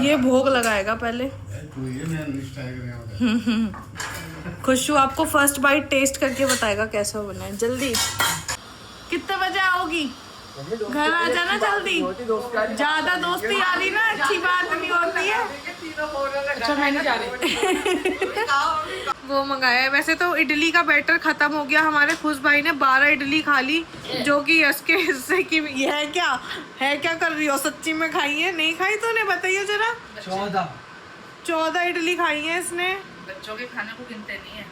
ये भोग लगाएगा पहले। खुशबू आपको फर्स्ट बाइट टेस्ट करके बताएगा कैसा बना है। जल्दी कितने बजे आओगी? घर आ जाना जल्दी। ज्यादा दोस्ती यारी ना अच्छी बात नहीं होती है। अच्छा मैं नहीं जा रही। वो मंगाया है। वैसे तो इडली का बैटर खत्म हो गया। हमारे खुश भाई ने 12 इडली खा ली, जो कि यश के हिस्से की। ये है क्या कर रही हो? सच्ची में खाई है? नहीं खाई तो उन्हें बताइए जरा। 14 इडली खाई है इसने। बच्चों के खाने को गिनते नहीं है।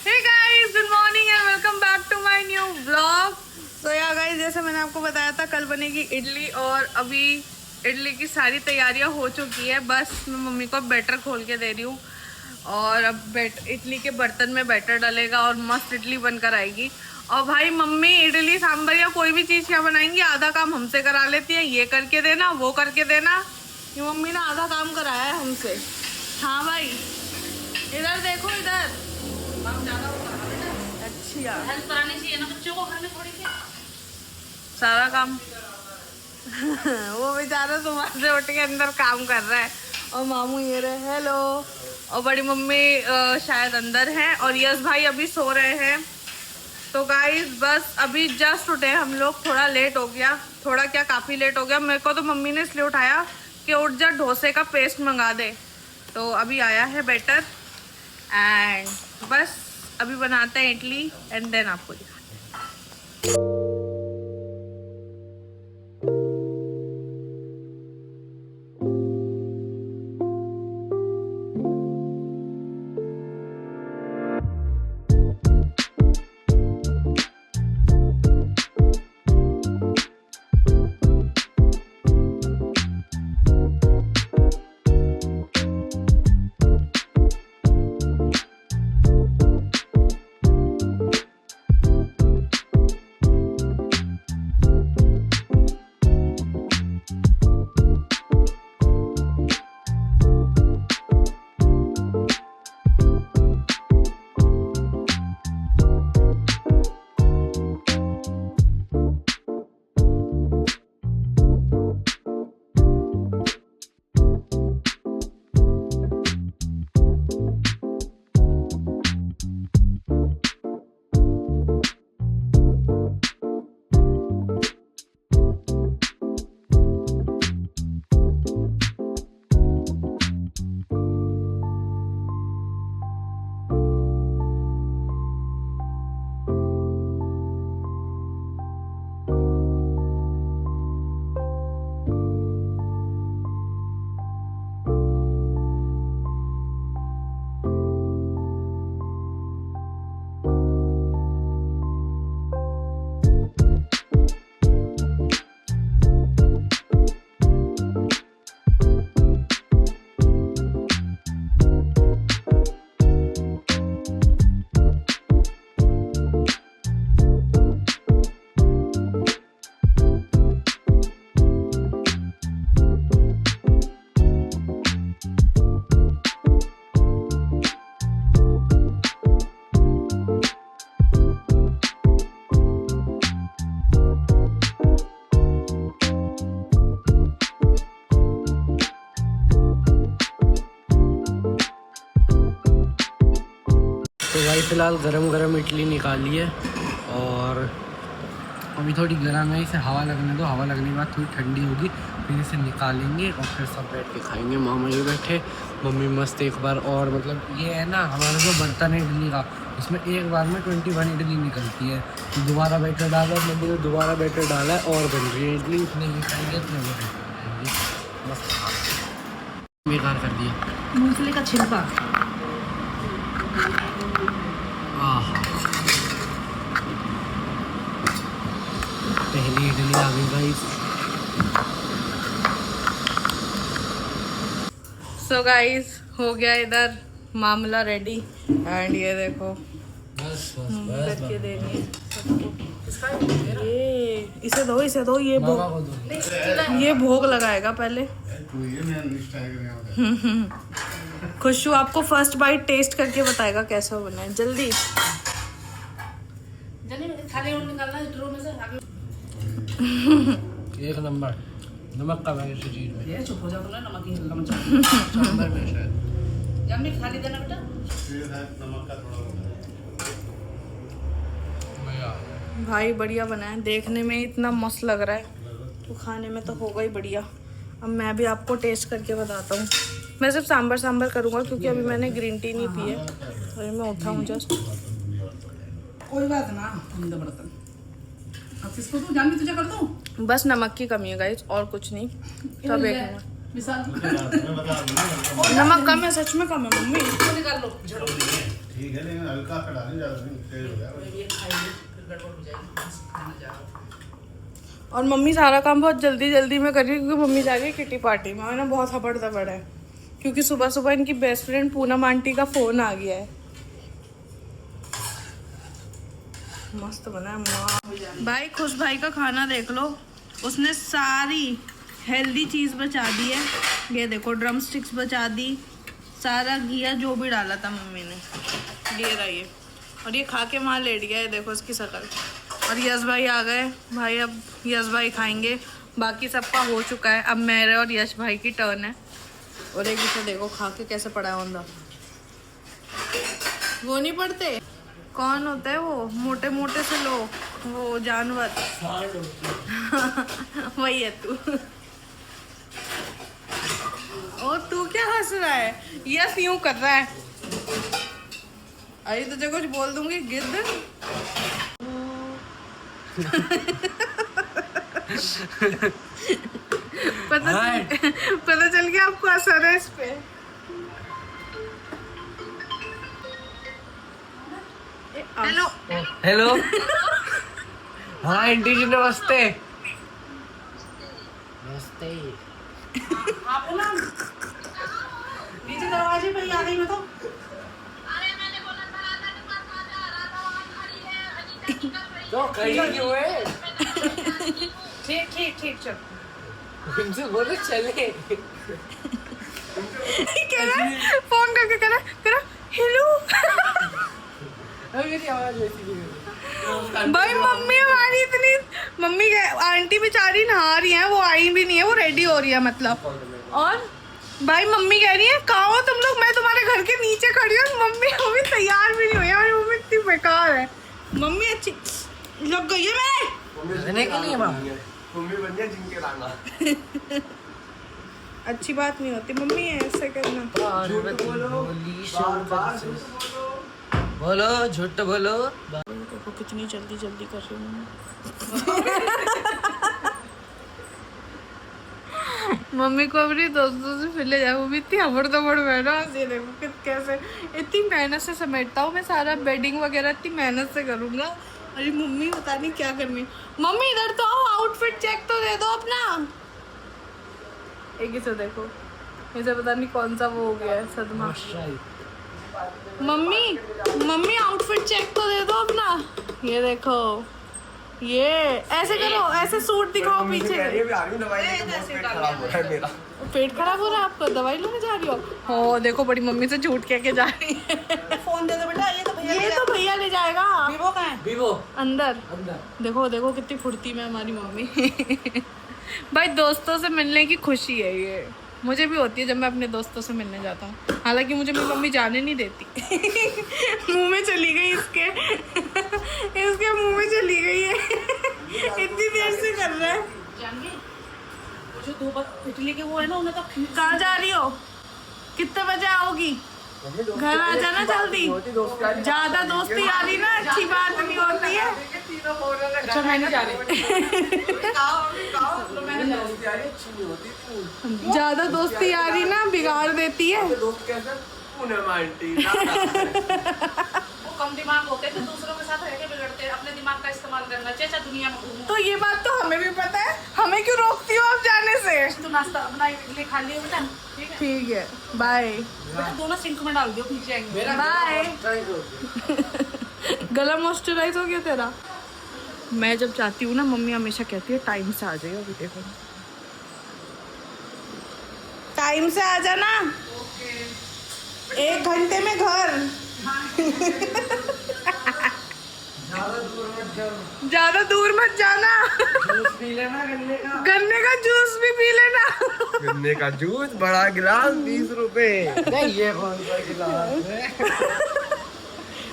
Hey guys, good morning and welcome back to my new vlog. So yeah guys, जैसे मैंने आपको बताया था कल बनेगी इडली, और अभी इडली की सारी तैयारियां हो चुकी है। बस मैं मम्मी को बैटर खोल के दे रही हूँ, और अब इडली के बर्तन में बैटर डलेगा और मस्त इडली बनकर आएगी। और भाई मम्मी इडली सांभर या कोई भी चीज़ क्या बनाएंगी, आधा काम हमसे करा लेती है। ये करके देना, वो करके देना। ये मम्मी ने आधा काम कराया है हमसे। हाँ भाई इधर देखो, इधर ज्यादा होगा। अच्छा हेल्प करानी चाहिए ना बच्चों को घर में थोड़ी सी। सारा काम वो बेचारा सुबह से उठ के अंदर काम कर रहा है। और मामू ये रहे, हेलो। और बड़ी मम्मी शायद अंदर हैं, और यश भाई अभी सो रहे हैं। तो गाइस बस अभी जस्ट उठे हम लोग। थोड़ा लेट हो गया, थोड़ा क्या काफ़ी लेट हो गया। मेरे को तो मम्मी ने इसलिए उठाया कि उठ जा, डोसे का पेस्ट मंगा दे। तो अभी आया है बैटर, एंड बस अभी बनाते हैं इडली एंड देन आपको दिखाते हैं। तो भाई फ़िलहाल गरम इडली निकाली है, और अभी थोड़ी गर्म है, इसे हवा लगने दो। हवा लगने के बाद थोड़ी ठंडी होगी, फिर इसे निकालेंगे और फिर सब बैठ के खाएंगे। मामा ये बैठे, मम्मी मस्त। एक बार और मतलब ये है ना, हमारा जो बर्तन है इडली का, उसमें एक बार में 21 इडली निकलती है। तो दोबारा बैटर डाला है, मम्मी ने दोबारा बैटर डाला है और बन रही है इडली। इतने ही खाएंगे, इतने वो मस्त। बेकार कर दिया मूंगफली का छिलका। पहली इडली आ गई भाई। सो गाइस हो गया इधर मामला रेडी, एंड ये देखो बस करके देनी है सबको। इसे दो, ये भोग लगाएगा पहले। खुशबू आपको फर्स्ट बाइट टेस्ट करके बताएगा कैसा बना है। जल्दी थाली और निकालना है ड्रो में से आगे। एक नंबर। नमक कम है किसी चीज़ में। ये चुप हो जाओ, तुमने नमक ही हल्का मचा सांभर में शायद। जब खा ली देना बेटा। नमक का थोड़ा भाई बढ़िया बना है, देखने में इतना मस्त लग रहा है तो खाने में तो होगा ही बढ़िया। अब मैं भी आपको टेस्ट करके बताता हूँ। मैं सिर्फ सांभर करूँगा क्योंकि अभी मैंने ग्रीन टी नहीं पी है और मैं उठा हूँ जस्ट। कोई बात ना, गंदा बर्तन। अब किसको तू जान तुझे कर दूं? बस नमक की कमी है गाइस, और कुछ नहीं। सब एक नंबर। मिसाल नमक कम है, सच में कम है मम्मी। इसको निकाल लो। ठीक है, लेकिन हल्का सा डालना, ज़्यादा नहीं, तेज हो जाएगा। ये खाइए फिर गड़बड़ हो जाएगी, खाना जाएगा। और मम्मी सारा काम बहुत जल्दी जल्दी में कर रही है क्योंकि मम्मी जा रही है किटी पार्टी में। ना बहुत हबड़ दबड़ है क्योंकि सुबह सुबह इनकी बेस्ट फ्रेंड पूनम आंटी का फ़ोन आ गया है। मस्त बना है माँ। भाई खुश भाई का खाना देख लो, उसने सारी हेल्दी चीज़ बचा दी है। ये देखो ड्रम स्टिक्स बचा दी, सारा घिया जो भी डाला था मम्मी ने ये रहा ये। और ये खा के वहाँ लेट गया है, देखो इसकी शक्ल। और यश भाई आ गए। भाई अब यश भाई खाएंगे, बाकी सबका हो चुका है, अब मेरे और यश भाई की टर्न है। और एक इसे देखो खा के कैसे पड़ा है औंधा। वो नहीं पड़ते, कौन होता है वो मोटे मोटे से लोग, वो जानवर वही है तू। और तू क्या हंस रहा है? यस यूं कर रहा है। अरे तुझे कुछ बोल दूंगी गिद्ध। पता चल गया आपको असर है इस पे। Hello hello. हाँ आंटी जी नमस्ते। नमस्ते। आप ना नीचे दरवाजे पे ही आ गई मैं तो। तो खड़ी क्यों है? ठीक ठीक ठीक चल। उनसे बोलो चले। कह रहा है, फोन करके कह रहा हेलो। मेरी आवाज वैसी भाई मम्मी हमारी इतनी, मम्मी आंटी बेचारी नहा रही है, वो आई भी नहीं है, वो रेडी हो रही है मतलब। और भाई मम्मी कह रही है कहाँ हो तुम लोग, मैं तुम्हारे घर के नीचे खड़ी हूँ। मम्मी अभी तैयार भी नहीं हुई है और मम्मी इतनी बेकार है। मम्मी अच्छी लग गई है मैं रहने के लिए माँ। मम्मी बन गया जिनके रांगा। अच्छी बात नहीं होती मम्मी ऐसे करना। बोलो झूठ बोलो। देखो कितनी जल्दी जल्दी कर रही हूँ मम्मी को अपनी दोस्तों से फिर ले जाए, वो भी इतनी हबड़ दबड़ बैठा। ये देखो कैसे इतनी मेहनत से समेटता हूँ मैं, सारा बेडिंग वगैरह इतनी मेहनत से करूँगा। अरे मम्मी पता नहीं क्या करनी। मम्मी इधर तो आओ, आउटफिट चेक तो दे दो अपना। एक इसे देखो, इसे पता नहीं कौन सा वो हो गया है सदमा। मम्मी मम्मी आउटफिट चेक तो दे दो अपना। ये देखो, ये ऐसे करो, ऐसे सूट दिखाओ पीछे। पेट खराब हो रहा है आपका, दवाई लेने जा रही हो? देखो बड़ी मम्मी से झूठ कह के जा रही है। फोन दे दो बेटा, ये तो भैया ले जाएगा। वीवो का है। वीवो अंदर देखो देखो कितनी फुर्ती में हमारी मम्मी। भाई दोस्तों से मिलने की खुशी है ये, मुझे भी होती है जब मैं अपने दोस्तों से मिलने जाता हूँ। हालांकि मुझे मेरी मम्मी जाने नहीं देती। मुंह में चली गई इसके इसके मुंह में चली गई है। इतनी देर से कर रहा है। जानवी जो 2 बार इटली के वो है ना, उन्हें तो कहाँ जा रही हो? कितने बजे आओगी? घर आ जाना जल्दी। ज्यादा दोस्ती आ रही ना अच्छी बात नहीं होती है। अच्छा मैं नहीं जा रही। ज्यादा दोस्ती आ रही ना बिगाड़ देती है। वो कम दिमाग होते थे, दूसरों के साथ रह के बिगड़ते हैं। अपने दिमाग का इस्तेमाल करना चाहिए। अच्छा दुनिया में घूमो। तो ये बात तो हमें भी पता है, हमें क्यों रोकती हो आप जाने से? तो नाश्ता अपना इडली खा लियो बेटा, ठीक है? ठीक है बाय। बेटा दोनों सिंक में डाल दियो, नीचे आएंगे। बाय। गला मॉइस्चराइज हो गया तेरा। मैं जब जाती हूँ ना, मम्मी हमेशा कहती है टाइम से आ जाइए। अभी देखो टाइम से आ जाना, 1 घंटे में घर। ज्यादा दूर मत जाना। जूस पी लेना गन्ने का। गन्ने का जूस भी पी लेना। गन्ने का जूस बड़ा गिलास 20 रुपए। नहीं ये कौन सा गिलास है?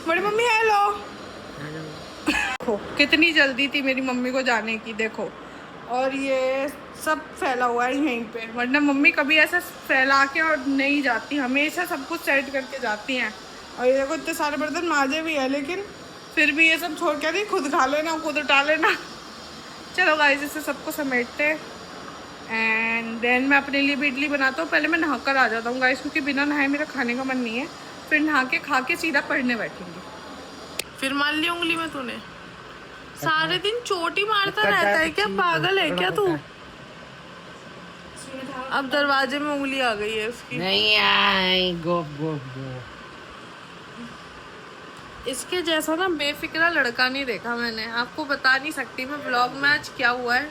बड़ी मम्मी हेलो। देखो कितनी जल्दी थी मेरी मम्मी को जाने की, देखो। और ये सब फैला हुआ है यहीं पे, वरना मम्मी कभी ऐसा फैला के और नहीं जाती, हमेशा सब कुछ सेट करके जाती हैं। और ये देखो इतने सारे बर्तन माजे भी है, लेकिन फिर भी ये सब छोड़ के नहीं, खुद खा लेना, खुद उठा लेना। चलो गाइस इसे सबको समेटते हैं एंड देन मैं अपने लिए भी इडली बनाता हूँ। पहले मैं नहा कर आ जाता हूँ गाइस, क्योंकि बिना नहाए मेरा खाने का मन नहीं है। फिर नहा के खा के सीधा पढ़ने बैठेंगे। फिर मार ली उंगली में तूने, सारे दिन चोटी मारता रहता है क्या, पागल है क्या तू? अब दरवाजे में उंगली आ गई है उसकी। नहीं आई गो गो गो। इसके जैसा ना बेफिक्रा लड़का नहीं देखा मैंने, आपको बता नहीं सकती मैं ब्लॉग में आज क्या हुआ है।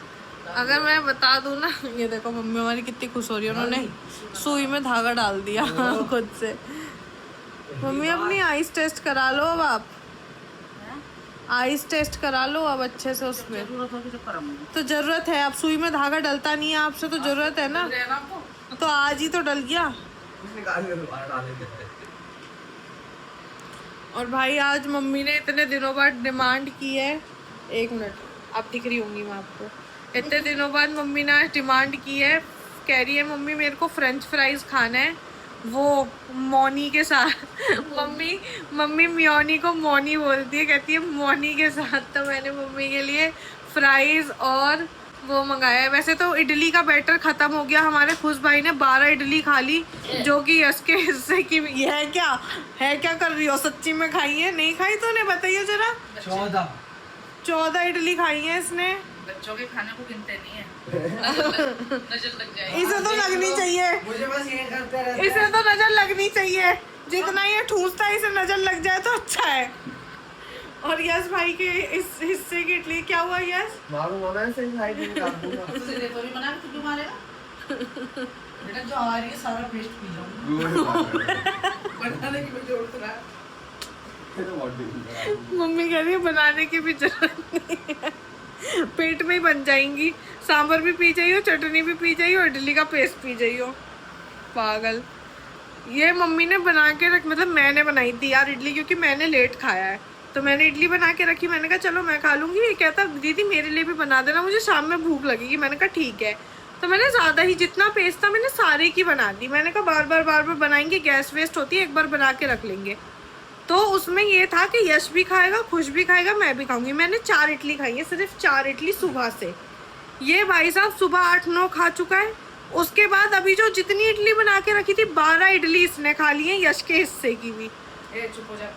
अगर मैं बता दूँ ना, ये देखो मम्मी हमारी कितनी खुश हो रही है, उन्होंने सुई में धागा डाल दिया खुद से। मम्मी अपनी आइस टेस्ट करा लो अब आप, आइस टेस्ट करा लो अब अच्छे से। उसमें तो जरूरत है, अब सुई में धागा डलता नहीं है आपसे, तो जरूरत है ना, तो आज ही तो डल गया। और भाई आज मम्मी ने इतने दिनों बाद डिमांड की है, 1 मिनट आप दिख रही होंगी मैं आपको, इतने दिनों बाद मम्मी ने आज डिमांड की है, कह रही है मम्मी मेरे को फ्रेंच फ्राइज खाना है, वो मोनी के साथ। मम्मी म्योनी को मोनी बोलती है, कहती है मोनी के साथ। तो मैंने मम्मी के लिए फ्राइज और वो मंगाया है। वैसे तो इडली का बैटर खत्म हो गया, हमारे खुश भाई ने 12 इडली खा ली, जो कि यश के हिस्से की ये है। क्या कर रही हो, सच्ची में खाई है? नहीं खाई तूने, बताइए जरा। 14 इडली खाई है इसने। बच्चों के खाने को गिनते नहीं है। नजर लग जाए। इसे तो लगनी चाहिए, मुझे बस ये करते रहते हैं। इसे तो नजर लगनी चाहिए, जितना ये ठूसता है इसे नजर लग जाए तो अच्छा है। और यश भाई के इस हिस्से की इडली क्या हुआ यश? मालूम है सही साइड में काट दूंगा। तुझे देखो भी बना के तू क्यों मारेगा? बेटा जो आ रही है सारा पेस्ट पी जाऊंगी। बनाने की कोई जरूरत ना। मम्मी कह रही है बनाने की भी जरूरत नहीं है, पेट में ही बन जाएंगी। सांभर भी पी जाइयो, चटनी भी पी जाइयो, इडली का पेस्ट पी जाइयो, पागल। ये मम्मी ने बना के मतलब मैंने बनाई थी यार इडली, क्योंकि मैंने लेट खाया है, तो मैंने इडली बना के रखी। मैंने कहा चलो मैं खा लूँगी। ये कहता दीदी मेरे लिए भी बना देना, मुझे शाम में भूख लगेगी। मैंने कहा ठीक है। तो मैंने ज़्यादा ही, जितना पेस्ट था मैंने सारे की बना दी। मैंने कहा बार बार बनाएंगे, गैस वेस्ट होती है, एक बार बना के रख लेंगे। तो उसमें ये था कि यश भी खाएगा, खुश भी खाएगा, मैं भी खाऊंगी। मैंने 4 इडली खाई है, सिर्फ 4 इडली सुबह से। ये भाई साहब सुबह 8-9 खा चुका है। उसके बाद अभी जो जितनी इडली बना के रखी थी, 12 इडली इसने खा ली है, यश के हिस्से की भी। चुप हो जा।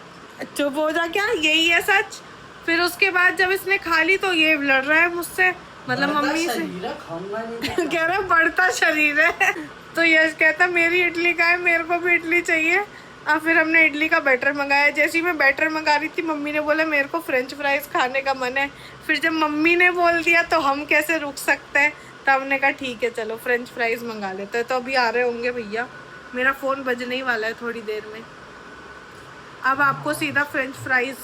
चुप हो जा क्या, यही है सच। फिर उसके बाद जब इसने खा ली तो ये लड़ रहा है मुझसे, मतलब मम्मी से कह रहा है बढ़ता शरीर है। तो यश कहता मेरी इडली का है, मेरे को भी इडली चाहिए। अब फिर हमने इडली का बैटर मंगाया। जैसे ही मैं बैटर मंगा रही थी, मम्मी ने बोला मेरे को फ्रेंच फ्राइज खाने का मन है। फिर जब मम्मी ने बोल दिया तो हम कैसे रुक सकते हैं, तो हमने कहा ठीक है चलो फ्रेंच फ्राइज मंगा लेते हैं। तो अभी आ रहे होंगे भैया, मेरा फ़ोन बजने ही वाला है थोड़ी देर में। अब आपको सीधा फ्रेंच फ्राइज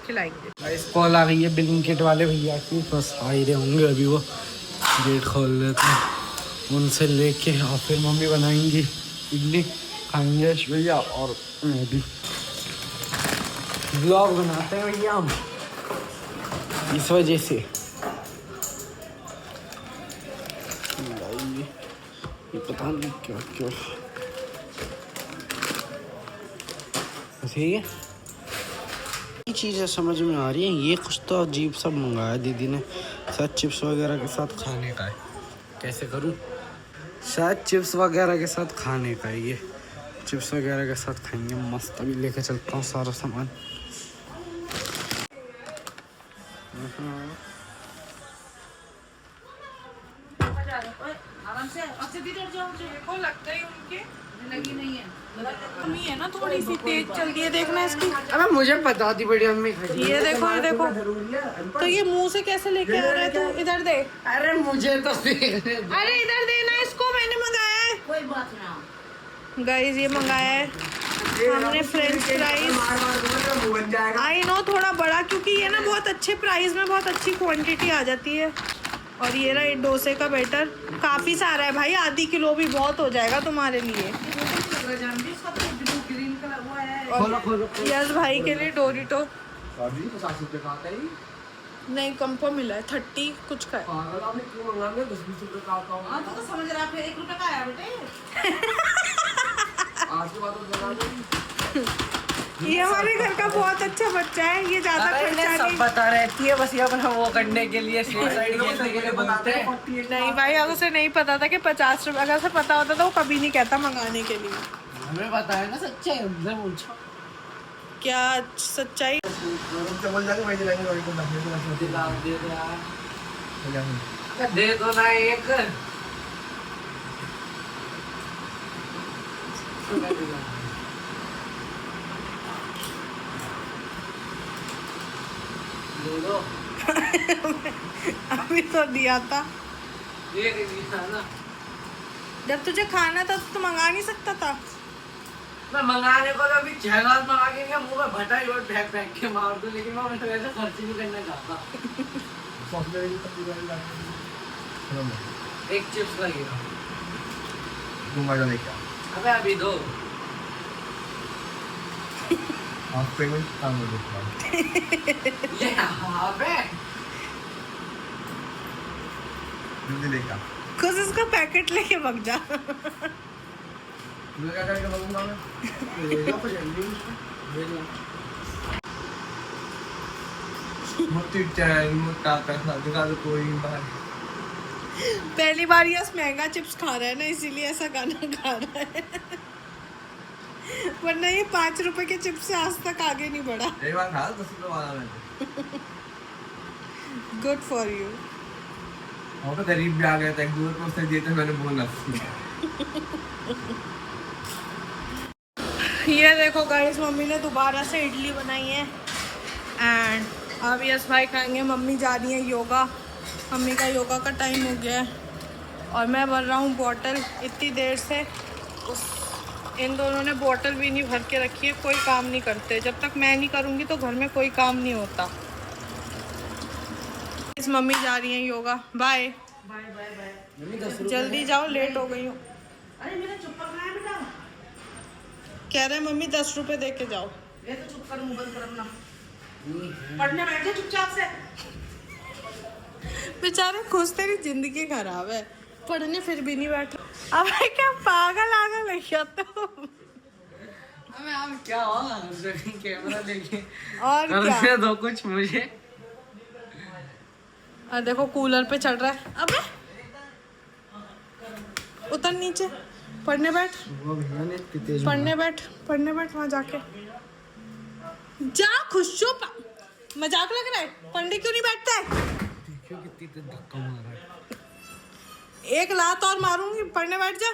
खिलाएंगे। इस कॉल आ गई है ब्लिंकिट वाले भैया की, बस आ ही रहे होंगे अभी, वो गेट खोल लेते हैं, उनसे लेके और फिर मम्मी बनाएंगी इडली, खाएंगे भैया और मैं भी। ब्लॉग बनाते हैं भैया हम, इस वजह से। ये पता नहीं क्या क्या सही है, ये चीज़ें समझ में आ रही हैं। ये कुछ तो अजीब सा मंगाया दीदी ने, शायद चिप्स वगैरह के साथ खाने का है। कैसे करूं? शायद चिप्स वगैरह के साथ खाने का है, ये चिप्स वगैरह के साथ खाएंगे मस्त। अभी लेके चलता हूँ सारा सामान। आराम से अच्छे इधर जाओ, देखो लगता ही उनके लगी नहीं है। कमी है ना, थोड़ी सी तेज चल रही है, देखना इसकी। अबे मुझे पता थी बड़ी मम्मी ये देखो ये देखो, तो ये मुंह से कैसे लेके आ रहा है तू? इधर दे। अरे मुझे तो अरे इधर देना इसको, मैंने मंगाया है। कोई बात ना। गाइस ये मंगाया है हमने फ्रेंच फ्राइज। आई नो थोड़ा बड़ा, क्योंकि ये ना बहुत अच्छे प्राइस में बहुत अच्छी क्वांटिटी आ जाती है। और ये रहा डोसे का बैटर, काफ़ी सारा है भाई, आधी किलो भी बहुत हो जाएगा तुम्हारे लिए। ग्रीन कलर वो है। और यस भाई के लिए डोरिटो 50 रुपये का आता है। नहीं कम को मिला है, 30 कुछ का है। पागल आपने क्यों मंगा लिया? 10-20 रुपये का आता होगा। हाँ तो समझ रहा है, 1 रुपए का आया बेटे। आज के बाद तो बता दो। ये हमारे घर का बहुत अच्छा बच्चा है, ये ज्यादा खर्चा सब नहीं। पता रहती है, बस ये अपना वो करने के लिए सेफ साइड खेलने के लिए बताते हैं। नहीं भाई, अगर उसे नहीं पता था कि 50 रुपए, अगर उसे पता होता तो वो कभी नहीं कहता मंगाने के लिए। हमें पता है ना सच्चाई, हमसे पूछो। क्या सच्चाई? दे दो ना एक। दे दो। अभी तो दिया था, ये दिया ना। जब तुझे खाना था तो मंगा नहीं सकता था। मैं मंगाने को तो अभी 6 ग्लास मंगा के क्या मुंह में भटा ही और फेंक फेंक के मार दूं, लेकिन मैं तो ऐसे खर्च नहीं करना चाहता। एक चिप्स लगेगा। अबे अभी दो। ये अबे खुद इसका पैकेट लेके भाग जा। पहली बार यस महंगा चिप्स खा रहा है ना, इसीलिए ऐसा गाना गा रहा है। वरना ये 5 रुपए के चिप्स से आज तक आगे नहीं बढ़ा। Good for you. तो गरीब भी आ गया था, 1-2 रुपये उसने दिए थे, मैंने बोला। ये देखो गाइस, मम्मी ने दोबारा से इडली बनाई है एंड अब यस भाई खाएंगे। मम्मी जा रही है योगा, मम्मी का योगा का टाइम हो गया है और मैं भर रहा हूँ बॉटल इतनी देर से। इन दोनों ने बॉटल भी नहीं भर के रखी है, कोई काम नहीं करते। जब तक मैं नहीं करूँगी तो घर में कोई काम नहीं होता। इस मम्मी जा रही है yoga, bye bye bye bye. जल्दी जाओ, लेट हो गई हूँ। अरे मेरा चुप्पा कहाँ है बेटा? कह रहे हैं मम्मी 10 रुपए दे के जाओ। ये तो चुप कर, मुंह बंद कर अपना। पढ़ने बैठ जा चुपचाप से। बेचारे खुश, तेरी जिंदगी खराब है, पढ़ने फिर भी नहीं बैठ रहा। अब क्या पागल आगल है क्या तो? अबे आप क्या होगा कैमरा लेके और क्या? कर दो कुछ मुझे। देखो कूलर पे चढ़ रहा है। अबे उतर नीचे, पढ़ने बैठ, पढ़ने बैठ, पढ़ने बैठ वहाँ जाके जा। खुश हो, मजाक लग रहा है? पढ़ने क्यों नहीं बैठता है? देखियो कितनी तेज धक्का मारा है। एक लात और मारूंगी, पढ़ने बैठ जा,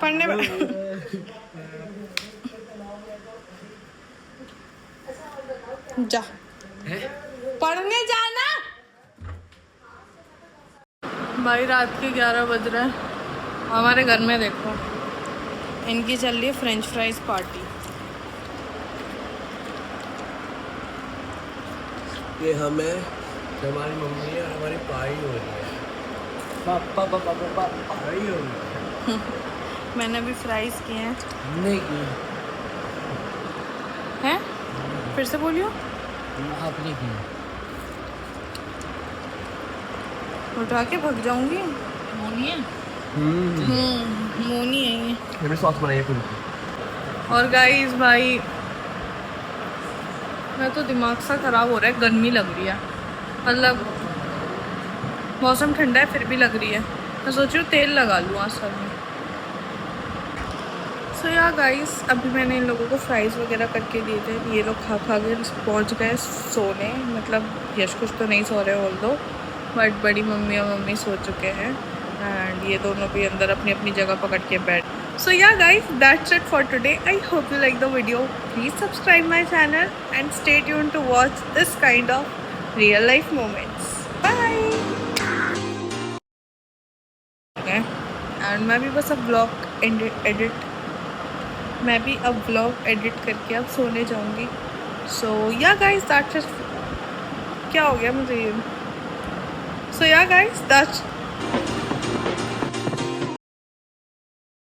पढ़ने बैठ जा, पढ़ने जाना। भाई रात के 11 बज रहे हैं। हमारे घर में देखो, इनकी चल रही है फ्रेंच फ्राइज पार्टी। ये हमें, हमारी मम्मी है, हमारी पाई हो रही है। पापा पापा पापा पाई हो रही है। मैंने भी फ्राइज किए हैं। नहीं की हैं? फिर से बोलियो। आपने की। उठा के भाग जाऊंगी। मोनी है। मोनी है ये। मैंने सॉस बनाई पूरी। और गाइस भाई, मैं तो दिमाग सा खराब हो रहा है, गर्मी लग रही है। मतलब मौसम ठंडा है फिर भी लग रही है। मैं सोच रही हूँ तेल लगा लूँ आज सर में। सो या गाइस, अभी मैंने इन लोगों को फ्राइज़ वगैरह करके दिए थे। ये लोग खा खा के पहुँच गए सोने। मतलब यश कुछ तो नहीं सो रहे ऑल दो, बट बड़ी मम्मी और मम्मी सो चुके हैं एंड ये दोनों भी अंदर अपनी अपनी जगह पकड़ के बैठ। So yeah guys, that's it for today. I hope you like the video. Please subscribe my channel and stay tuned to watch this kind of real life moments. Bye. Okay. And मैं भी बस अब vlog edit करके अब सोने जाऊंगी. So yeah guys, that's it क्या हो गया मुझे ये. So yeah guys, that's